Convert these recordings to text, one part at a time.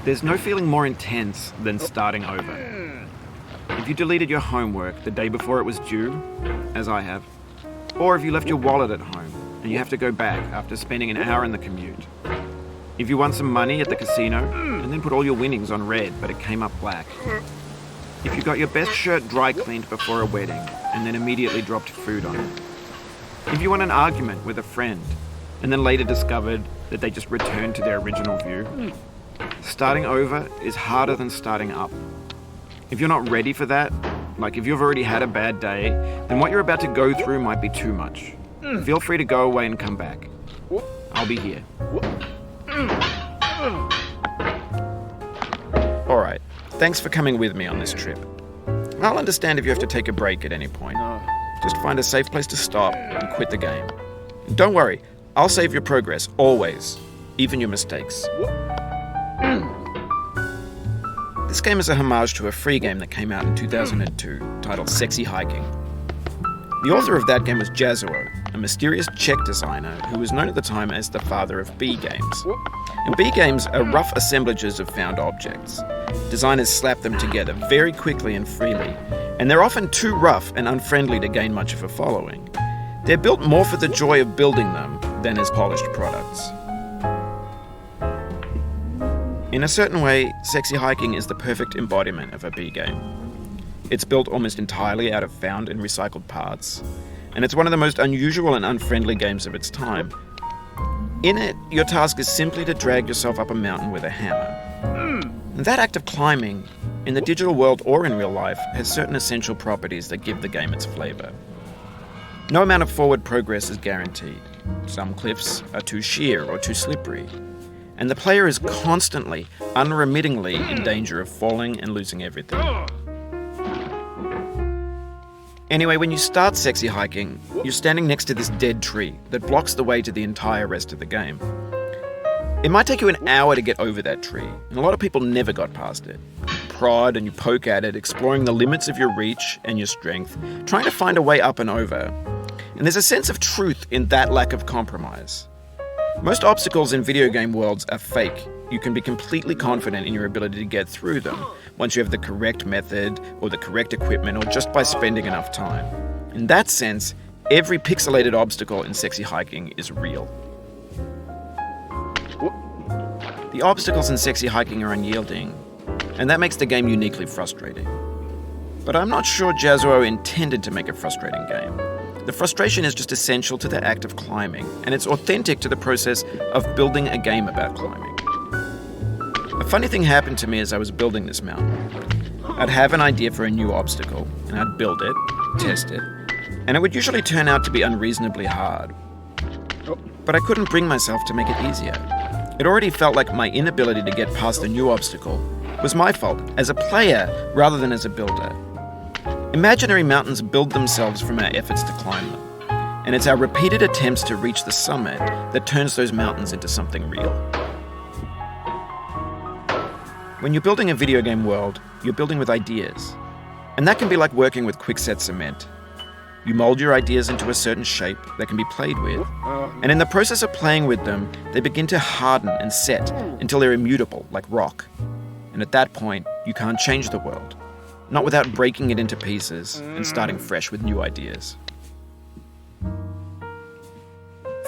There's no feeling more intense than starting over. If you deleted your homework the day before it was due, as I have, or if you left your wallet at home and you have to go back after spending an hour in the commute. If you won some money at the casino and then put all your winnings on red but it came up black. If you got your best shirt dry cleaned before a wedding and then immediately dropped food on it. If you won an argument with a friend and then later discovered that they just returned to their original view. Starting over is harder than starting up. If you're not ready for that, like if you've already had a bad day, then what you're about to go through might be too much. Feel free to go away and come back. I'll be here. Alright, thanks for coming with me on this trip. I'll understand if you have to take a break at any point. Just find a safe place to stop and quit the game. And don't worry, I'll save your progress, always, even your mistakes. This game is a homage to a free game that came out in 2002 titled Sexy Hiking. The author of that game was Jazuo, a mysterious Czech designer who was known at the time as the father of B games. And B games are rough assemblages of found objects. Designers slap them together very quickly and freely, and they're often too rough and unfriendly to gain much of a following. They're built more for the joy of building them than as polished products. In a certain way, Sexy Hiking is the perfect embodiment of a B game. It's built almost entirely out of found and recycled parts, and it's one of the most unusual and unfriendly games of its time. In it, your task is simply to drag yourself up a mountain with a hammer. And that act of climbing, in the digital world or in real life, has certain essential properties that give the game its flavor. No amount of forward progress is guaranteed. Some cliffs are too sheer or too slippery. And the player is constantly, unremittingly in danger of falling and losing everything. Anyway, when you start Sexy Hiking, you're standing next to this dead tree that blocks the way to the entire rest of the game. It might take you an hour to get over that tree, and a lot of people never got past it. You prod and you poke at it, exploring the limits of your reach and your strength, trying to find a way up and over. And there's a sense of truth in that lack of compromise. Most obstacles in video game worlds are fake. You can be completely confident in your ability to get through them once you have the correct method or the correct equipment or just by spending enough time. In that sense, every pixelated obstacle in Sexy Hiking is real. The obstacles in Sexy Hiking are unyielding, and that makes the game uniquely frustrating. But I'm not sure Jazuo intended to make a frustrating game. The frustration is just essential to the act of climbing, and it's authentic to the process of building a game about climbing. A funny thing happened to me as I was building this mountain. I'd have an idea for a new obstacle, and I'd build it, test it, and it would usually turn out to be unreasonably hard. But I couldn't bring myself to make it easier. It already felt like my inability to get past the new obstacle was my fault as a player rather than as a builder. Imaginary mountains build themselves from our efforts to climb them, and it's our repeated attempts to reach the summit that turns those mountains into something real. When you're building a video game world, you're building with ideas, and that can be like working with quickset cement. You mold your ideas into a certain shape that can be played with, and in the process of playing with them, they begin to harden and set until they're immutable, like rock. And at that point, you can't change the world. Not without breaking it into pieces and starting fresh with new ideas.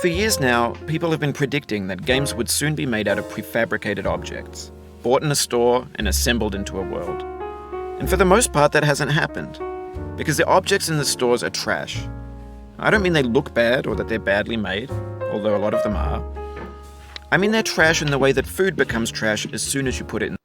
For years now, people have been predicting that games would soon be made out of prefabricated objects, bought in a store and assembled into a world. And for the most part, that hasn't happened, because the objects in the stores are trash. I don't mean they look bad or that they're badly made, although a lot of them are. I mean they're trash in the way that food becomes trash as soon as you put it in